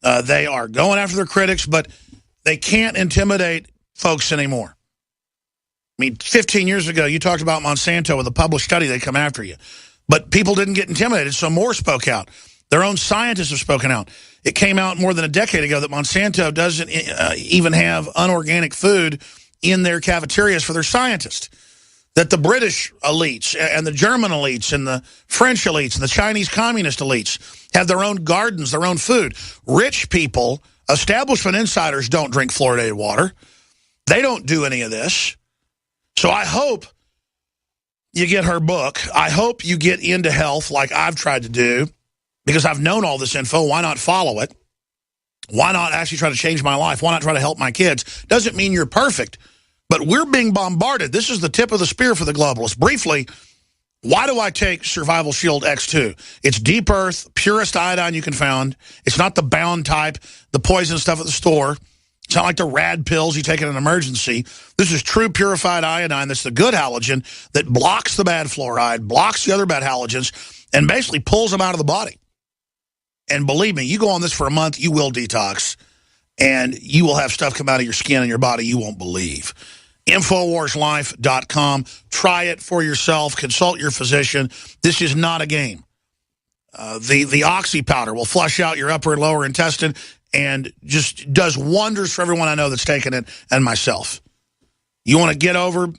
They are going after their critics, but they can't intimidate folks anymore. I mean, 15 years ago, you talked about Monsanto with a published study, they'd come after you. But people didn't get intimidated, so more spoke out. Their own scientists have spoken out. It came out more than a decade ago that Monsanto doesn't even have unorganic food in their cafeterias for their scientists. That the British elites and the German elites and the French elites and the Chinese communist elites have their own gardens, their own food. Rich people, establishment insiders don't drink fluoridated water. They don't do any of this. So I hope you get her book. I hope you get into health like I've tried to do, because I've known all this info. Why not follow it? Why not actually try to change my life? Why not try to help my kids? Doesn't mean you're perfect, but we're being bombarded. This is the tip of the spear for the globalists. Briefly, why do I take Survival Shield X2? It's deep earth, purest iodine you can find. It's not the bound type, the poison stuff at the store. It's not like the rad pills you take in an emergency. This is true purified iodine. That's the good halogen that blocks the bad fluoride, blocks the other bad halogens, and basically pulls them out of the body. And believe me, you go on this for a month, you will detox, and you will have stuff come out of your skin and your body you won't believe. InfoWarsLife.com. Try it for yourself. Consult your physician. This is not a game. The Oxy powder will flush out your upper and lower intestine and just does wonders for everyone I know that's taken it, and myself. You want to get over a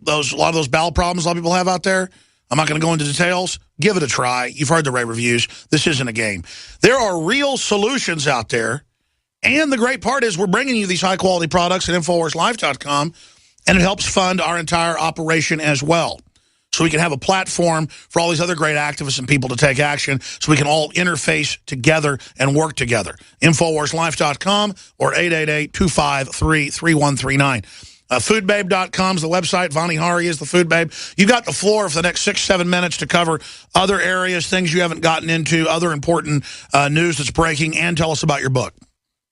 lot of those bowel problems a lot of people have out there? I'm not going to go into details. Give it a try. You've heard the rave reviews. This isn't a game. There are real solutions out there, and the great part is we're bringing you these high-quality products at InfoWarsLife.com, and it helps fund our entire operation as well. So we can have a platform for all these other great activists and people to take action, so we can all interface together and work together. InfoWarsLife.com or 888-253-3139. Foodbabe.com is the website. Vani Hari is the Food Babe. You got the floor for the next 6-7 minutes to cover other areas, things you haven't gotten into, other important news that's breaking, and tell us about your book.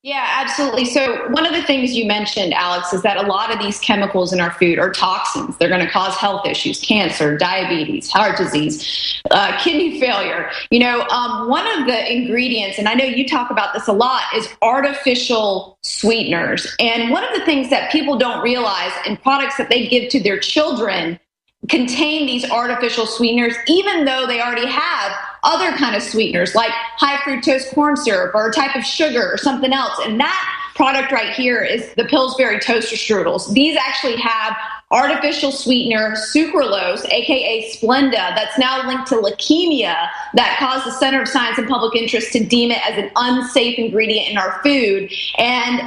Yeah, absolutely. So one of the things you mentioned, Alex, is that a lot of these chemicals in our food are toxins. They're going to cause health issues, cancer, diabetes, heart disease, kidney failure. One of the ingredients, and I know you talk about this a lot, is artificial sweeteners. And one of the things that people don't realize in products that they give to their children contain these artificial sweeteners, even though they already have other kind of sweeteners like high fructose corn syrup or a type of sugar or something else. And that product right here is the Pillsbury Toaster Strudels. These actually have artificial sweetener sucralose, aka Splenda, that's now linked to leukemia, that caused the Center of Science and Public Interest to deem it as an unsafe ingredient in our food. And,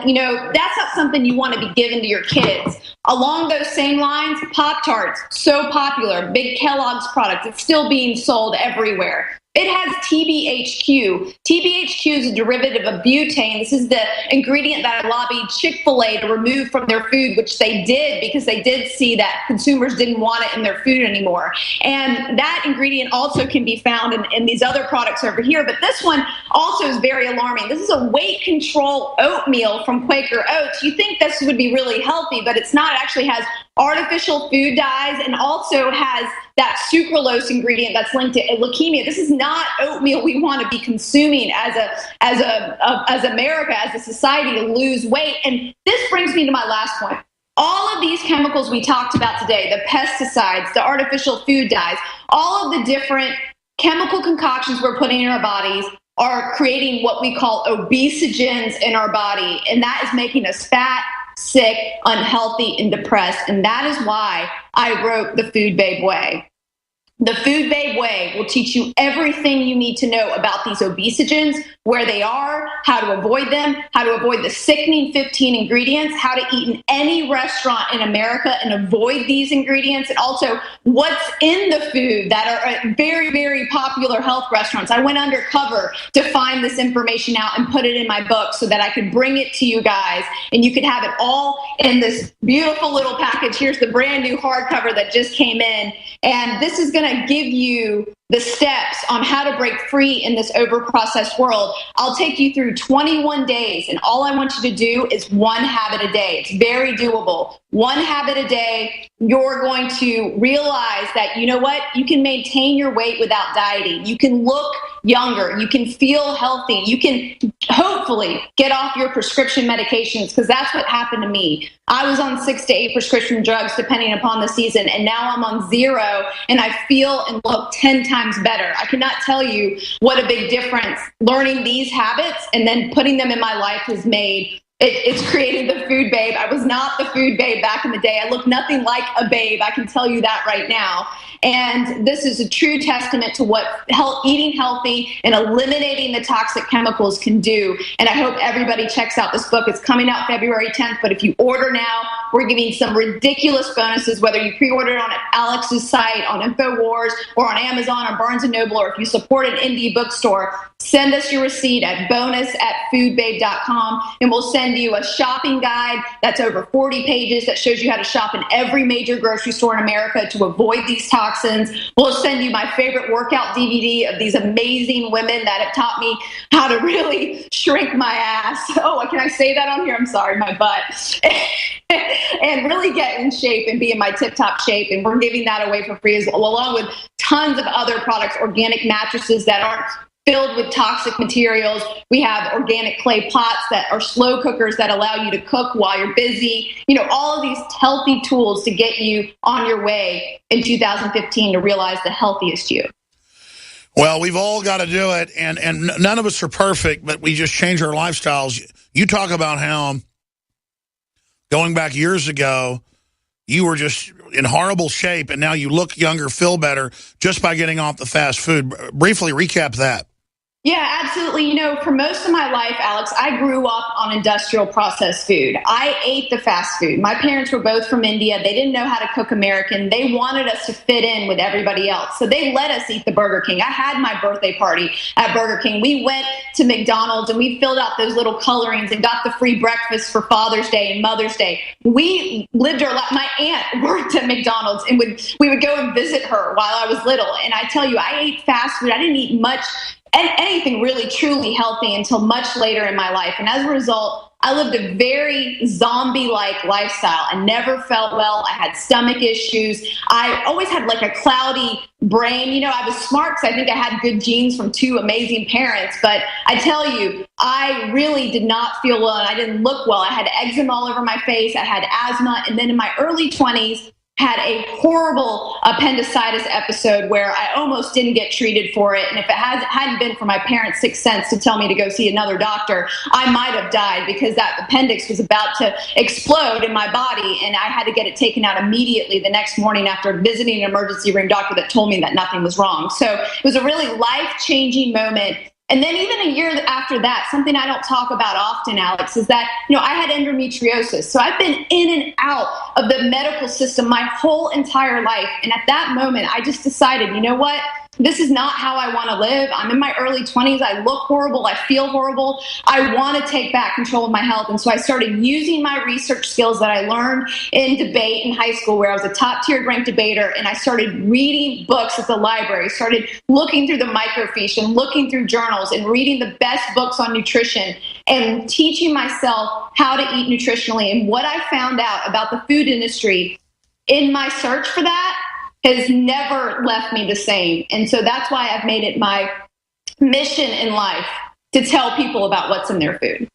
that's not something you want to be given to your kids. Along those same lines, Pop-Tarts, so popular, big Kellogg's product, it's still being sold everywhere. It has TBHQ. TBHQ is a derivative of butane. This is the ingredient that lobbied Chick-fil-A to remove from their food, which they did because they did see that consumers didn't want it in their food anymore. And that ingredient also can be found in these other products over here. But this one also is very alarming. This is a weight control oatmeal from Quaker Oats. You think this would be really healthy, but it's not. It actually has artificial food dyes and also has that sucralose ingredient that's linked to leukemia. This is not oatmeal we want to be consuming as America, as a society, to lose weight. And this brings me to my last point. All of these chemicals we talked about today, the pesticides, the artificial food dyes, all of the different chemical concoctions we're putting in our bodies are creating what we call obesogens in our body. And that is making us fat, sick, unhealthy, and depressed. And that is why I wrote The Food Babe Way. The Food Babe Way will teach you everything you need to know about these obesogens, where they are, how to avoid them, how to avoid the sickening 15 ingredients, how to eat in any restaurant in America and avoid these ingredients, and also what's in the food that are at very, very popular health restaurants. I went undercover to find this information out and put it in my book so that I could bring it to you guys, and you could have it all in this beautiful little package. Here's the brand new hardcover that just came in, and this is going to give you the steps on how to break free in this overprocessed world. I'll take you through 21 days, and all I want you to do is one habit a day. It's very doable. One habit a day, you're going to realize that, you know what, you can maintain your weight without dieting. You can look younger. You can feel healthy. You can hopefully get off your prescription medications, because that's what happened to me. I was on 6 to 8 prescription drugs depending upon the season, and now I'm on 0, and I feel and look 10 times better. I cannot tell you what a big difference learning these habits and then putting them in my life has made. It's created the food babe. I was not the food babe back in the day. I look nothing like a babe. I can tell you that right now. And this is a true testament to what eating healthy and eliminating the toxic chemicals can do. And I hope everybody checks out this book. It's coming out February 10th. But if you order now, we're giving some ridiculous bonuses, whether you pre-order it on Alex's site, on InfoWars, or on Amazon, or Barnes & Noble, or if you support an indie bookstore. Send us your receipt at bonus@foodbabe.com, and we'll send you a shopping guide that's over 40 pages that shows you how to shop in every major grocery store in America to avoid these toxins. We'll send you my favorite workout DVD of these amazing women that have taught me how to really shrink my ass. Oh, can I say that on here? I'm sorry, my butt. And really get in shape and be in my tip-top shape. And we're giving that away for free, along with tons of other products, organic mattresses that aren't filled with toxic materials. We have organic clay pots that are slow cookers that allow you to cook while you're busy. You know, all of these healthy tools to get you on your way in 2015 to realize the healthiest you. Well, we've all got to do it, and none of us are perfect, but we just change our lifestyles. You talk about how going back years ago, you were just in horrible shape, and now you look younger, feel better just by getting off the fast food. Briefly recap that. Yeah, absolutely. You know, for most of my life, Alex, I grew up on industrial processed food. I ate the fast food. My parents were both from India. They didn't know how to cook American. They wanted us to fit in with everybody else. So they let us eat the Burger King. I had my birthday party at Burger King. We went to McDonald's and we filled out those little colorings and got the free breakfast for Father's Day and Mother's Day. We lived our life. My aunt worked at McDonald's, and we would go and visit her while I was little. And I tell you, I ate fast food. I didn't eat much and anything really truly healthy until much later in my life. And as a result, I lived a very zombie-like lifestyle. I never felt well. I had stomach issues. I always had like a cloudy brain. You know, I was smart because I think I had good genes from 2 amazing parents. But I tell you, I really did not feel well, and I didn't look well. I had eczema all over my face. I had asthma. And then in my early 20s, had a horrible appendicitis episode where I almost didn't get treated for it. And if it hadn't been for my parents' sixth sense to tell me to go see another doctor, I might have died, because that appendix was about to explode in my body. And I had to get it taken out immediately the next morning after visiting an emergency room doctor that told me that nothing was wrong. So it was a really life-changing moment. And then even a year after that, something I don't talk about often, Alex, is that, you know, I had endometriosis. So I've been in and out of the medical system my whole entire life. And at that moment, I just decided, you know what? This is not how I want to live. I'm in my early 20s. I look horrible. I feel horrible. I want to take back control of my health. And so I started using my research skills that I learned in debate in high school, where I was a top-tiered ranked debater. And I started reading books at the library, started looking through the microfiche and looking through journals and reading the best books on nutrition and teaching myself how to eat nutritionally. And what I found out about the food industry in my search for that has never left me the same. And so that's why I've made it my mission in life to tell people about what's in their food.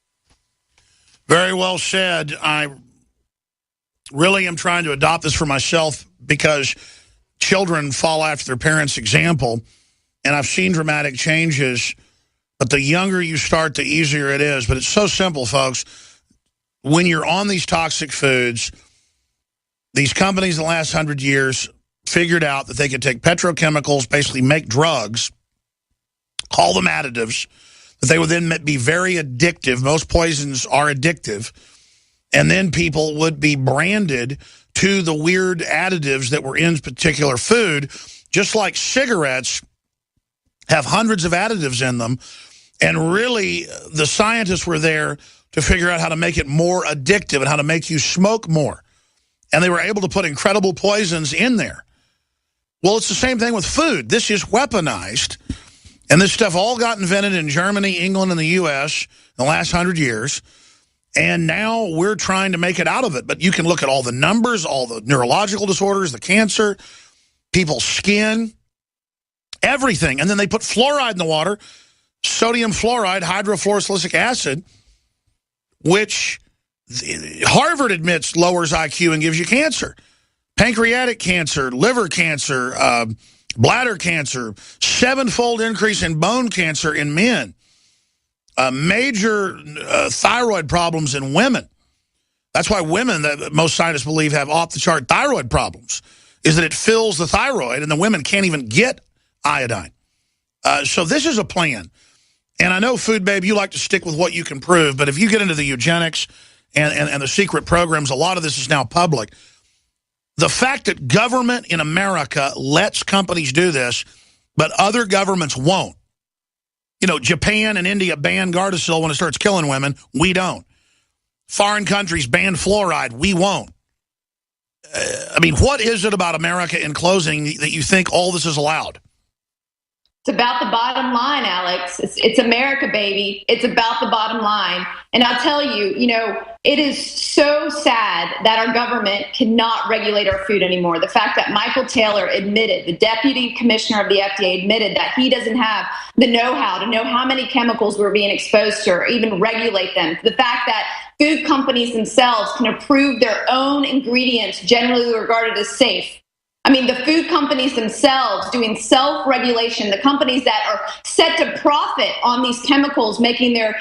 Very well said. I really am trying to adopt this for myself, because children follow after their parents' example, and I've seen dramatic changes. But the younger you start, the easier it is. But it's so simple, folks. When you're on these toxic foods, these companies in the last 100 years figured out that they could take petrochemicals, basically make drugs, call them additives, that they would then be very addictive. Most poisons are addictive. And then people would be branded to the weird additives that were in particular food, just like cigarettes have hundreds of additives in them. And really, the scientists were there to figure out how to make it more addictive and how to make you smoke more. And they were able to put incredible poisons in there. Well, it's the same thing with food. This is weaponized, and this stuff all got invented in Germany, England, and the U.S. in the last 100 years, and now we're trying to make it out of it. But you can look at all the numbers, all the neurological disorders, the cancer, people's skin, everything. And then they put fluoride in the water, sodium fluoride, hydrofluorosilicic acid, which Harvard admits lowers IQ and gives you cancer. Pancreatic cancer, liver cancer, bladder cancer, 7-fold increase in bone cancer in men, major thyroid problems in women. That's why women, that most scientists believe, have off-the-chart thyroid problems, is that it fills the thyroid and the women can't even get iodine. So this is a plan. And I know, Food Babe, you like to stick with what you can prove, but if you get into the eugenics and the secret programs, a lot of this is now public. The fact that government in America lets companies do this, but other governments won't. You know, Japan and India ban Gardasil when it starts killing women. We don't. Foreign countries ban fluoride. We won't. I mean, what is it about America, in closing, that you think all this is allowed? It's about the bottom line, Alex. It's America, baby. It's about the bottom line. And I'll tell you, it is so sad that our government cannot regulate our food anymore. The fact that Michael Taylor admitted, the deputy commissioner of the FDA admitted that he doesn't have the know-how to know how many chemicals we're being exposed to or even regulate them. The fact that food companies themselves can approve their own ingredients generally regarded as safe. I mean, the food companies themselves doing self-regulation, the companies that are set to profit on these chemicals, making their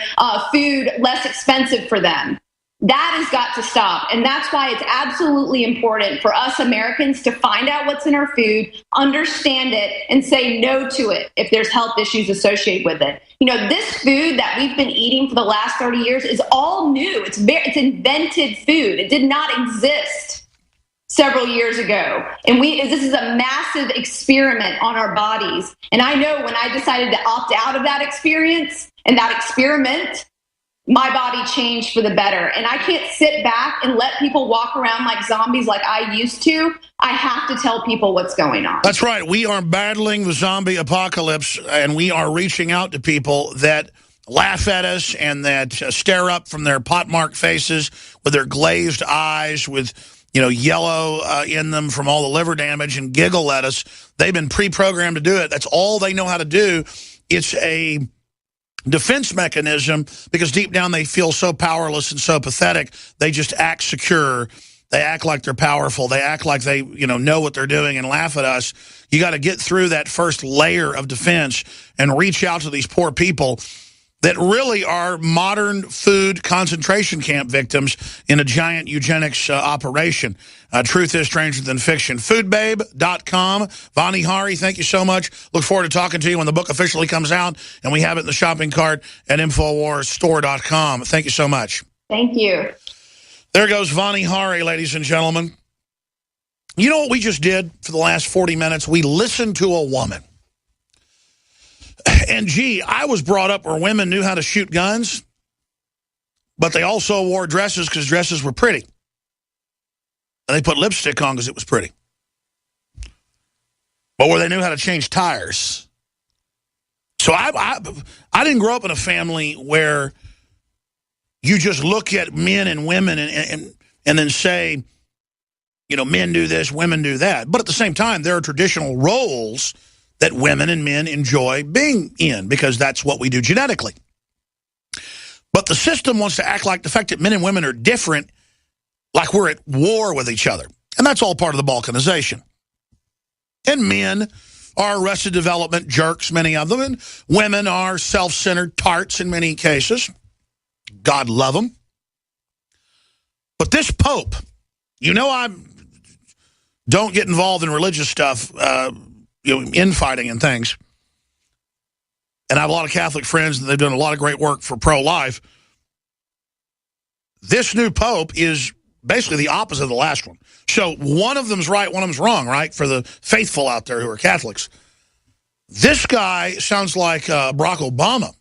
food less expensive for them. That has got to stop. And that's why it's absolutely important for us Americans to find out what's in our food, understand it, and say no to it if there's health issues associated with it. This food that we've been eating for the last 30 years is all new. It's invented food. It did not exist several years ago. And this is a massive experiment on our bodies. And I know when I decided to opt out of that experience and that experiment, my body changed for the better. And I can't sit back and let people walk around like zombies like I used to. I have to tell people what's going on. That's right. We are battling the zombie apocalypse, and we are reaching out to people that laugh at us and that stare up from their pockmarked faces with their glazed eyes, with yellow in them from all the liver damage, and giggle at us. They've been pre-programmed to do it. That's all they know how to do. It's a defense mechanism because deep down they feel so powerless and so pathetic. They just act secure. They act like they're powerful. They act like they, know what they're doing and laugh at us. You got to get through that first layer of defense and reach out to these poor people that really are modern food concentration camp victims in a giant eugenics operation. Truth is stranger than fiction. Foodbabe.com. Vani Hari, thank you so much. Look forward to talking to you when the book officially comes out, and we have it in the shopping cart at InfoWarsStore.com. Thank you so much. Thank you. There goes Vani Hari, ladies and gentlemen. You know what we just did for the last 40 minutes? We listened to a woman. And, gee, I was brought up where women knew how to shoot guns, but they also wore dresses because dresses were pretty. And they put lipstick on because it was pretty. But where they knew how to change tires. So I didn't grow up in a family where you just look at men and women and then say, men do this, women do that. But at the same time, there are traditional roles that women and men enjoy being in because that's what we do genetically. But the system wants to act like the fact that men and women are different, like we're at war with each other. And that's all part of the balkanization. And men are arrested development jerks, many of them, and women are self-centered tarts in many cases. God love them. But this Pope, I don't get involved in religious stuff, infighting and things. And I have a lot of Catholic friends, and they've done a lot of great work for pro-life. This new Pope is basically the opposite of the last one. So one of them's right, one of them's wrong, right, for the faithful out there who are Catholics. This guy sounds like Barack Obama.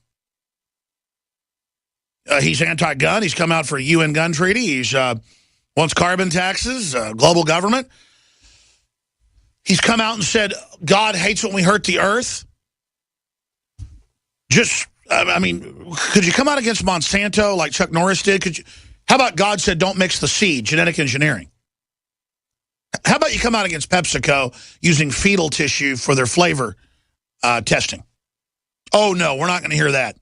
He's anti-gun. He's come out for a UN gun treaty. He's wants carbon taxes, global government. He's come out and said, God hates when we hurt the earth. Just, I mean, could you come out against Monsanto like Chuck Norris did? Could you? How about God said, don't mix the seed, genetic engineering? How about you come out against PepsiCo using fetal tissue for their flavor testing? Oh, no, we're not going to hear that.